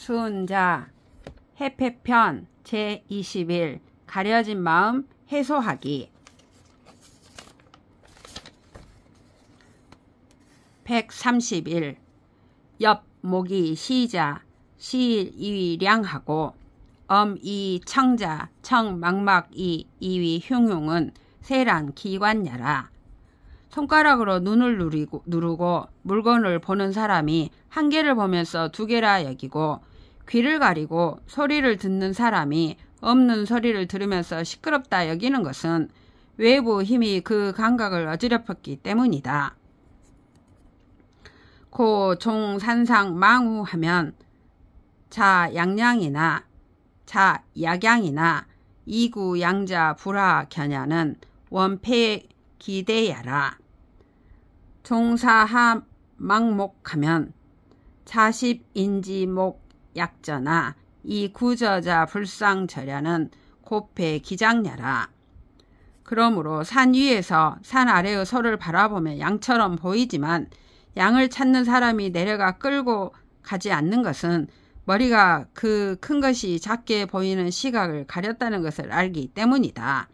수은자 해패편 제21 가려진 마음 해소하기 131 옆 목이 시자 시일 이위량하고 엄이 청자 청막막이 이위 흉흉은 세란 기관야라. 손가락으로 눈을 누르고 물건을 보는 사람이 한 개를 보면서 두 개라 여기고 귀를 가리고 소리를 듣는 사람이 없는 소리를 들으면서 시끄럽다 여기는 것은 외부 힘이 그 감각을 어지럽혔기 때문이다. 고 종산상 망우하면 자양양이나 자약양이나 이구양자 불하견야는 원패 기대야라. 종사하 망목하면 자십인지목 약저나 이 구저자 불상절야는 곱패 기장야라. 그러므로 산 위에서 산 아래의 소를 바라보면 양처럼 보이지만 양을 찾는 사람이 내려가 끌고 가지 않는 것은 머리가 그 큰 것이 작게 보이는 시각을 가렸다는 것을 알기 때문이다.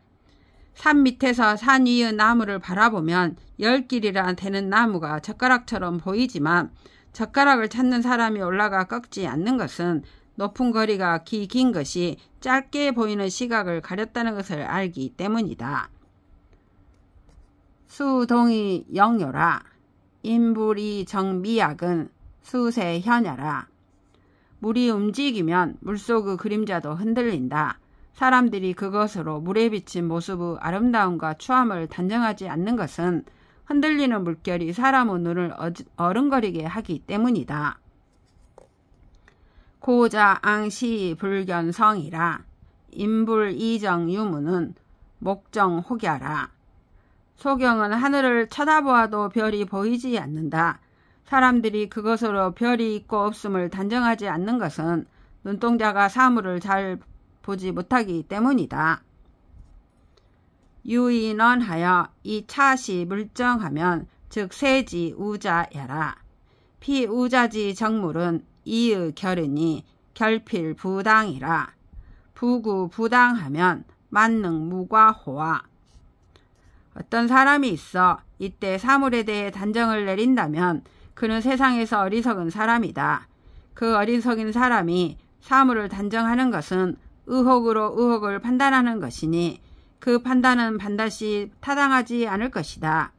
산 밑에서 산 위의 나무를 바라보면 10길이나 되는 나무가 젓가락처럼 보이지만 젓가락을 찾는 사람이 올라가 꺾지 않는 것은 높은 거리가 긴 것이 짧게 보이는 시각을 가렸다는 것을 알기 때문이다. 수동이 영요라. 인불이 정미약은 수세현야라. 물이 움직이면 물속의 그림자도 흔들린다. 사람들이 그것으로 물에 비친 모습의 아름다움과 추함을 단정하지 않는 것은 흔들리는 물결이 사람의 눈을 어른거리게 하기 때문이다. 고자 앙시 불견성이라. 인불 이정 유무는 목정 혹야라. 소경은 하늘을 쳐다보아도 별이 보이지 않는다. 사람들이 그것으로 별이 있고 없음을 단정하지 않는 것은 눈동자가 사물을 잘 보지 못하기 때문이다. 유인언하여 이 차시 물정하면 즉 세지 우자야라. 피우자지 정물은 이의 결은이 결필 부당이라. 부구 부당하면 만능 무과호와. 어떤 사람이 있어 이때 사물에 대해 단정을 내린다면 그는 세상에서 어리석은 사람이다. 그 어리석은 사람이 사물을 단정하는 것은 의혹으로 의혹을 판단하는 것이니 그 판단은 반드시 타당하지 않을 것이다.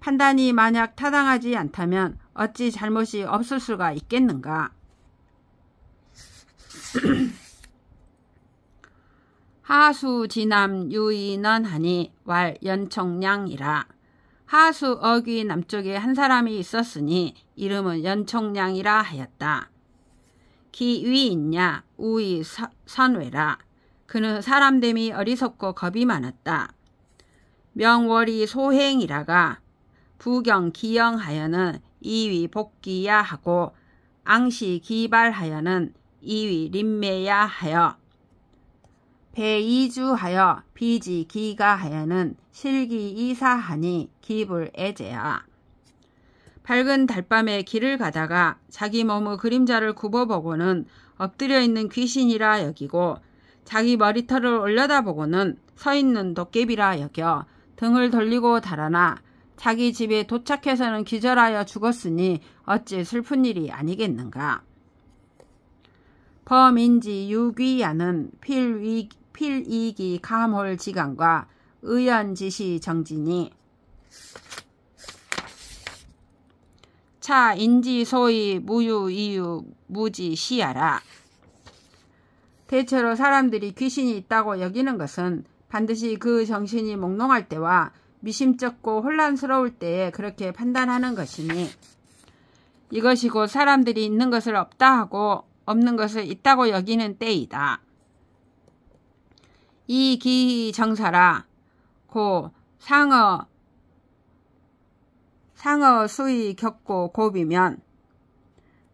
판단이 만약 타당하지 않다면 어찌 잘못이 없을 수가 있겠는가. 하수 지남 유인언 하니 왈 연총량이라. 하수 어귀 남쪽에 한 사람이 있었으니 이름은 연총량이라 하였다. 기위 있냐 우이 선외라. 그는 사람됨이 어리석고 겁이 많았다. 명월이 소행이라가 부경 기영하여는 이위 복기야 하고 앙시 기발하여는 이위 림매야 하여 배이주하여 비지 기가하여는 실기 이사하니 기불 애제야. 밝은 달밤에 길을 가다가 자기 몸의 그림자를 굽어보고는 엎드려 있는 귀신이라 여기고 자기 머리털을 올려다보고는 서있는 도깨비라 여겨 등을 돌리고 달아나 자기 집에 도착해서는 기절하여 죽었으니 어찌 슬픈 일이 아니겠는가. 범인지 유귀야는 필이기 감홀지강과 의연지시 정진이 차 인지 소위 무유 이유 무지 시야라. 대체로 사람들이 귀신이 있다고 여기는 것은 반드시 그 정신이 몽롱할 때와 미심쩍고 혼란스러울 때에 그렇게 판단하는 것이니 이것이 곧 사람들이 있는 것을 없다 하고 없는 것을 있다고 여기는 때이다. 이 기정사라. 고 상어 수이 겪고 곱이면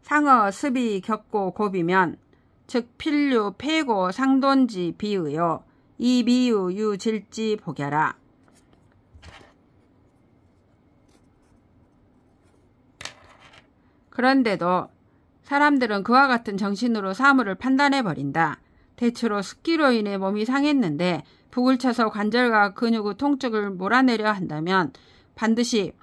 상어 습이 겪고 곱이면 즉 필류 폐고 상돈지 비의요. 이 비유 유질지 복야라. 그런데도 사람들은 그와 같은 정신으로 사물을 판단해버린다. 대체로 습기로 인해 몸이 상했는데 북을 쳐서 관절과 근육의 통증을 몰아내려 한다면 반드시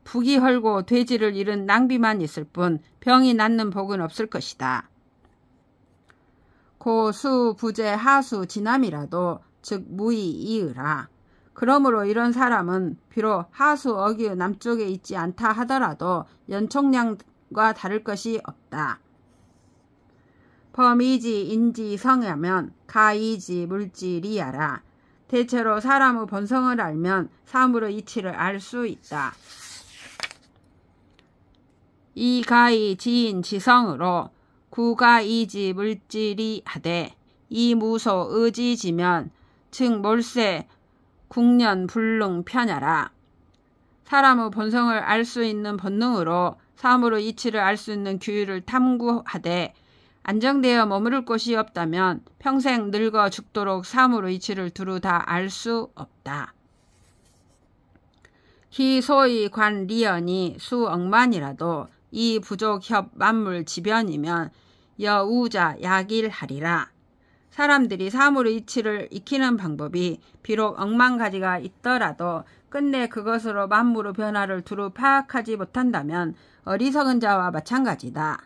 북이 헐고 돼지를 잃은 낭비만 있을 뿐 병이 낫는 복은 없을 것이다. 고, 수, 부재, 하수, 지남이라도 즉 무의, 이의라. 그러므로 이런 사람은 비록 하수 어귀의 남쪽에 있지 않다 하더라도 연총량과 다를 것이 없다. 범이지, 인지, 성하면 가이지, 물지, 리야라. 대체로 사람의 본성을 알면 사물의 이치를 알 수 있다. 이 가이, 지인, 지성으로 구가이지, 물질이 하되 이 무소, 의지지면 즉 몰세, 국년, 불능, 편야라. 사람의 본성을 알 수 있는 본능으로 사물의 이치를 알 수 있는 규율을 탐구하되 안정되어 머무를 곳이 없다면 평생 늙어 죽도록 사물의 이치를 두루 다 알 수 없다. 히 소위 관 리언이 수억만이라도 이 부족 협 만물 지변이면 여우자 약일하리라. 사람들이 사물의 이치를 익히는 방법이 비록 억만 가지가 있더라도 끝내 그것으로 만물의 변화를 두루 파악하지 못한다면 어리석은 자와 마찬가지다.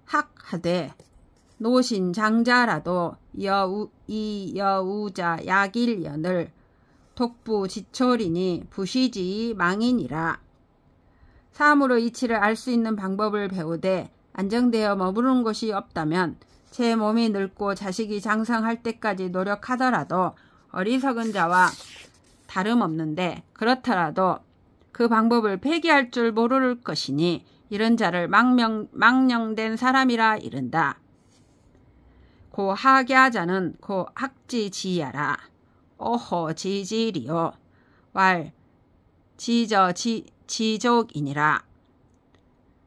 학하되 노신 장자라도 이 여우자 약일연을 독부 지초리니 부시지 망인이라. 사물의 이치를 알 수 있는 방법을 배우되 안정되어 머무르는 곳이 없다면 제 몸이 늙고 자식이 장성할 때까지 노력하더라도 어리석은 자와 다름없는데 그렇더라도 그 방법을 폐기할 줄 모를 것이니 이런 자를 망령된 사람이라 이른다. 고 학야자는 고 학지지야라. 오호 지지리요. 왈 지저 지족이니라.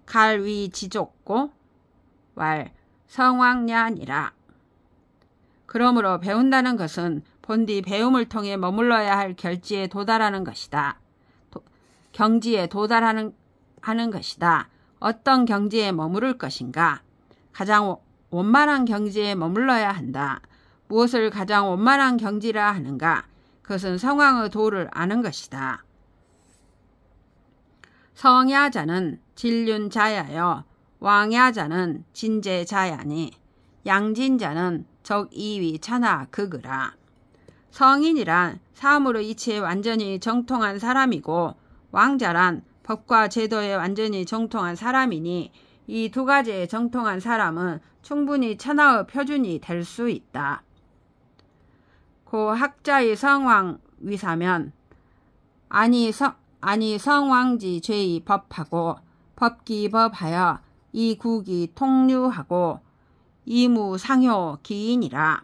갈위 지족고 왈 성왕냐니라. 그러므로 배운다는 것은 본디 배움을 통해 머물러야 할 결지에 도달하는 것이다. 경지에 도달하는 것이다. 어떤 경지에 머무를 것인가? 가장 원만한 경지에 머물러야 한다. 무엇을 가장 원만한 경지라 하는가? 그것은 성왕의 도를 아는 것이다. 성야자는 진륜자야여 왕야자는 진제자야니 양진자는 적이위 차나 극으라. 성인이란 사물의 이치에 완전히 정통한 사람이고 왕자란 법과 제도에 완전히 정통한 사람이니 이 두 가지에 정통한 사람은 충분히 천하의 표준이 될 수 있다. 고 학자의 성왕 위사면 아니 성왕지 죄의 법하고 법기 법하여 이 국이 통류하고 이무 상효 기인이라.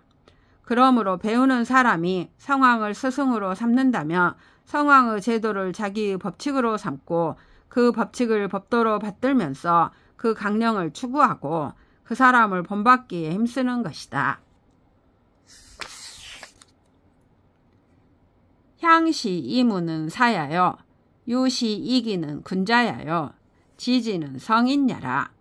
그러므로 배우는 사람이 성왕을 스승으로 삼는다면 성왕의 제도를 자기의 법칙으로 삼고 그 법칙을 법도로 받들면서 그 강령을 추구하고 그 사람을 본받기에 힘쓰는 것이다. 향시 이무는 사야여 유시 이기는 군자야여 지지는 성인야라.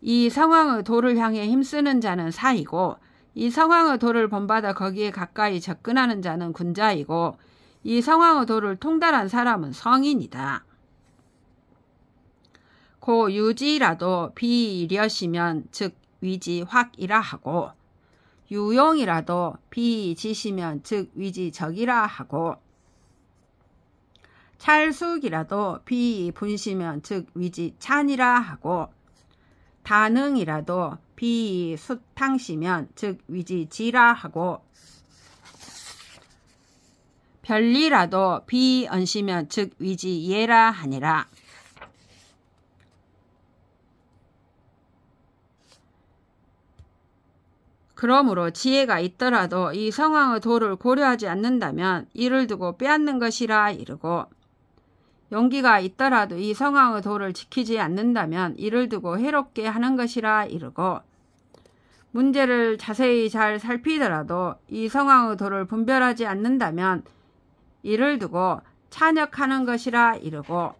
이 성왕의 도를 향해 힘쓰는 자는 사이고 이 성왕의 도를 본받아 거기에 가까이 접근하는 자는 군자이고 이 성왕의 도를 통달한 사람은 성인이다. 고 유지라도 비려시면 즉 위지 확이라 하고 유용이라도 비지시면 즉 위지 적이라 하고 찰숙이라도 비분시면 즉 위지 찬이라 하고 다능이라도 비수탕시면 즉 위지 지라 하고 별리라도 비언시면 즉 위지 예라 하니라. 그러므로 지혜가 있더라도 이 성왕의 도를 고려하지 않는다면 이를 두고 빼앗는 것이라 이르고 용기가 있더라도 이 성왕의 도를 지키지 않는다면 이를 두고 해롭게 하는 것이라 이르고 문제를 자세히 잘 살피더라도 이 성왕의 도를 분별하지 않는다면 이를 두고 찬역하는 것이라 이르고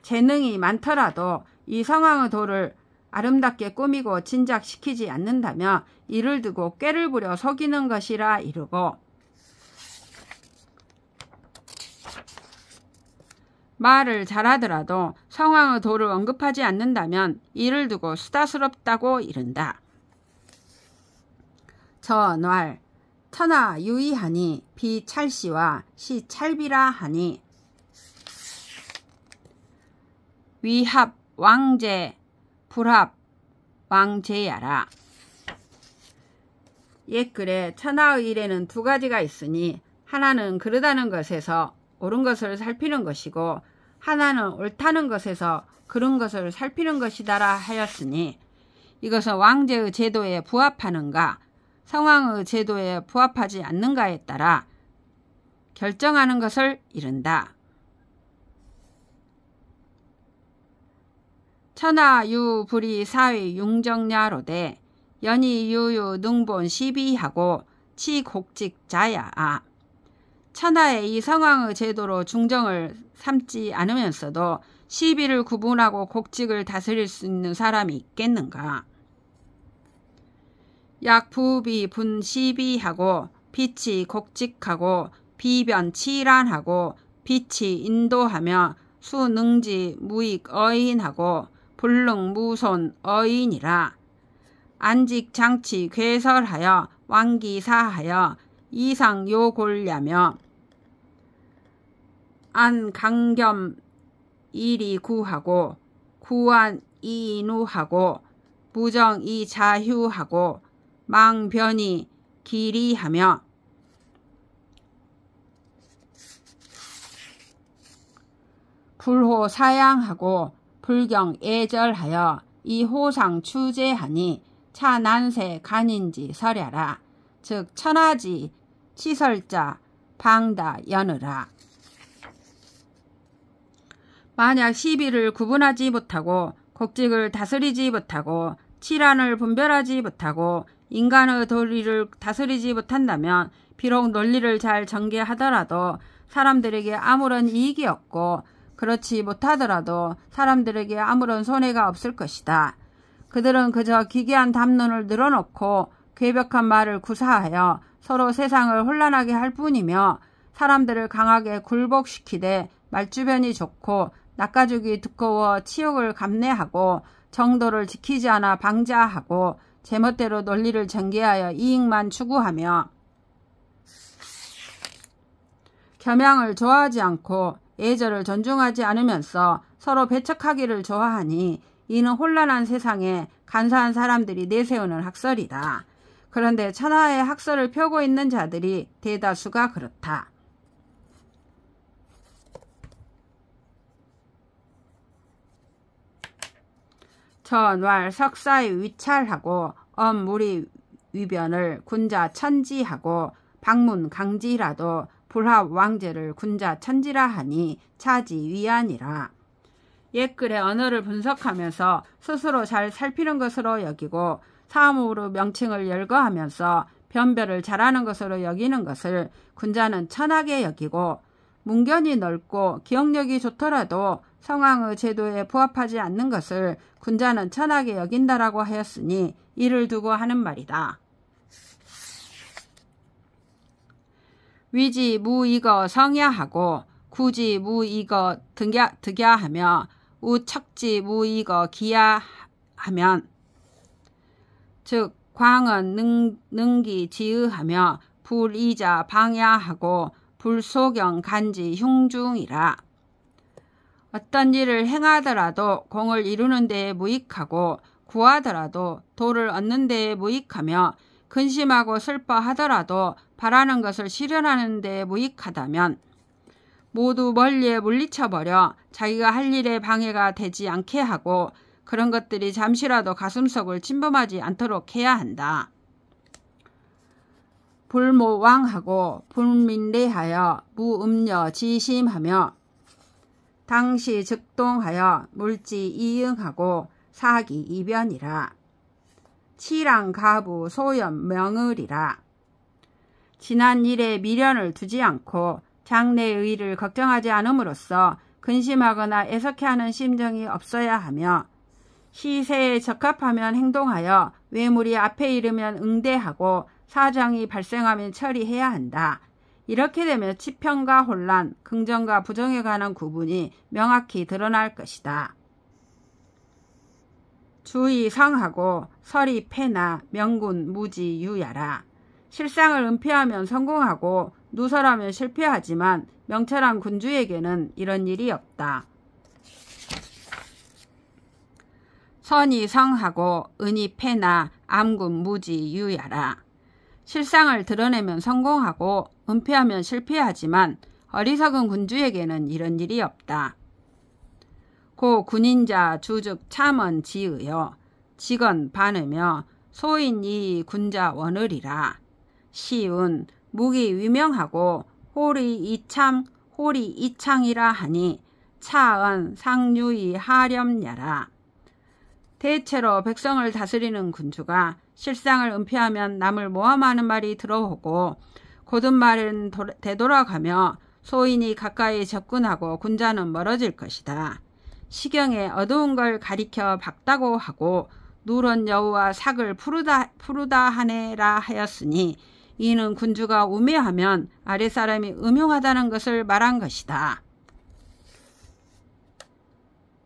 재능이 많더라도 이 성왕의 도를 아름답게 꾸미고 진작시키지 않는다면 이를 두고 꾀를 부려 속이는 것이라 이르고, 말을 잘하더라도 성왕의 도를 언급하지 않는다면 이를 두고 수다스럽다고 이른다. 전왈 천하 유의하니 비찰시와 시찰비라 하니 위합 왕제 불합 왕제야라. 옛글에 천하의 일에는 두 가지가 있으니 하나는 그르다는 것에서 옳은 것을 살피는 것이고 하나는 옳다는 것에서 그른 것을 살피는 것이다라 하였으니 이것은 왕제의 제도에 부합하는가 성왕의 제도에 부합하지 않는가에 따라 결정하는 것을 이른다. 천하유 불이 사위 융정야로되 연이유유 능본 시비하고 치곡직자야. 천하의 이 성왕의 제도로 중정을 삼지 않으면서도 시비를 구분하고 곡직을 다스릴 수 있는 사람이 있겠는가. 약부비 분시비하고 빛이 곡직하고 비변 치란하고 빛이 인도하며 수능지 무익 어인하고 불능 무손 어인이라. 안직 장치 괴설하여 왕기사하여 이상 요골ля며 안 강겸 일이 구하고 구한 이누하고 무정 이자휴하고 망변이 기리하며 불호 사양하고 불경 애절하여 이 호상 추제하니 차난세 간인지 설야라. 즉 천하지 치설자 방다 여느라. 만약 시비를 구분하지 못하고 곡직을 다스리지 못하고 치란을 분별하지 못하고 인간의 도리를 다스리지 못한다면 비록 논리를 잘 전개하더라도 사람들에게 아무런 이익이 없고 그렇지 못하더라도 사람들에게 아무런 손해가 없을 것이다. 그들은 그저 기괴한 담론을 늘어놓고 괴벽한 말을 구사하여 서로 세상을 혼란하게 할 뿐이며 사람들을 강하게 굴복시키되 말주변이 좋고 낯가죽이 두꺼워 치욕을 감내하고 정도를 지키지 않아 방자하고 제멋대로 논리를 전개하여 이익만 추구하며 겸양을 좋아하지 않고 예절을 존중하지 않으면서 서로 배척하기를 좋아하니 이는 혼란한 세상에 간사한 사람들이 내세우는 학설이다. 그런데 천하의 학설을 펴고 있는 자들이 대다수가 그렇다. 전왈 석사의 위찰하고 엄무리 위변을 군자 천지하고 방문 강지라도 불합 왕제를 군자 천지라 하니 차지 위안이라. 옛글의 언어를 분석하면서 스스로 잘 살피는 것으로 여기고 사음으로 명칭을 열거하면서 변별을 잘하는 것으로 여기는 것을 군자는 천하게 여기고 문견이 넓고 기억력이 좋더라도 성왕의 제도에 부합하지 않는 것을 군자는 천하게 여긴다라고 하였으니 이를 두고 하는 말이다. 위지 무이거 성야하고 구지 무이거 득야하며 우척지 무이거 기야하면 즉 광은 능기 지으하며 불이자 방야하고 불소경 간지 흉중이라. 어떤 일을 행하더라도 공을 이루는 데에 무익하고 구하더라도 도를 얻는 데에 무익하며 근심하고 슬퍼하더라도 바라는 것을 실현하는 데에 무익하다면 모두 멀리에 물리쳐버려 자기가 할 일에 방해가 되지 않게 하고 그런 것들이 잠시라도 가슴속을 침범하지 않도록 해야 한다. 불모왕하고 불민례하여 무음녀 지심하며 당시 즉동하여 물지 이응하고 사기 이변이라. 치랑 가부 소염 명을이라. 지난 일에 미련을 두지 않고 장래의 일을 걱정하지 않음으로써 근심하거나 애석해하는 심정이 없어야 하며 시세에 적합하면 행동하여 외물이 앞에 이르면 응대하고 사정이 발생하면 처리해야 한다. 이렇게 되면 치평과 혼란, 긍정과 부정에 관한 구분이 명확히 드러날 것이다. 주의 성하고 설이 패나 명군 무지 유야라. 실상을 은폐하면 성공하고 누설하면 실패하지만 명철한 군주에게는 이런 일이 없다. 선이 성하고 은이 패나 암군 무지 유야라. 실상을 드러내면 성공하고 은폐하면 실패하지만 어리석은 군주에게는 이런 일이 없다. 고 군인자 주즉 참언 지으여 직언 반으며 소인이 군자 원을이라. 시운 무기 위명하고 홀이 이창이라 하니 차언 상류이 하렴야라. 대체로 백성을 다스리는 군주가 실상을 은폐하면 남을 모함하는 말이 들어오고 고든 말은 되돌아가며 소인이 가까이 접근하고 군자는 멀어질 것이다. 시경에 어두운 걸 가리켜 밝다고 하고 누런 여우와 삭을 푸르다 하네라 하였으니 이는 군주가 우매하면 아랫사람이 음흉하다는 것을 말한 것이다.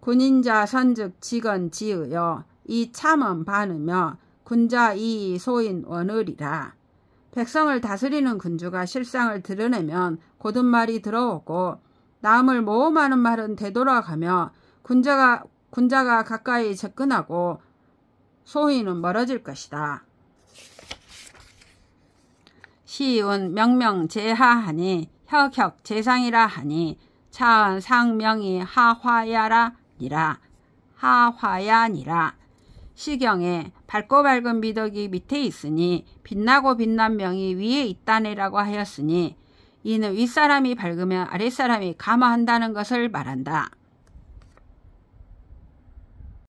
군인자 선즉 직언 지으여 이 참언 반으며 군자 이 소인 원을이라. 백성을 다스리는 군주가 실상을 드러내면 고든 말이 들어오고 남을 모험하는 말은 되돌아가며 군자가 가까이 접근하고 소인은 멀어질 것이다. 시운 명명제하하니 혁혁 제상이라 하니 차은 상명이 하화야니라. 시경에 밝고 밝은 미덕이 밑에 있으니 빛나고 빛난 명이 위에 있다네라고 하였으니 이는 윗사람이 밝으면 아랫사람이 감화한다는 것을 말한다.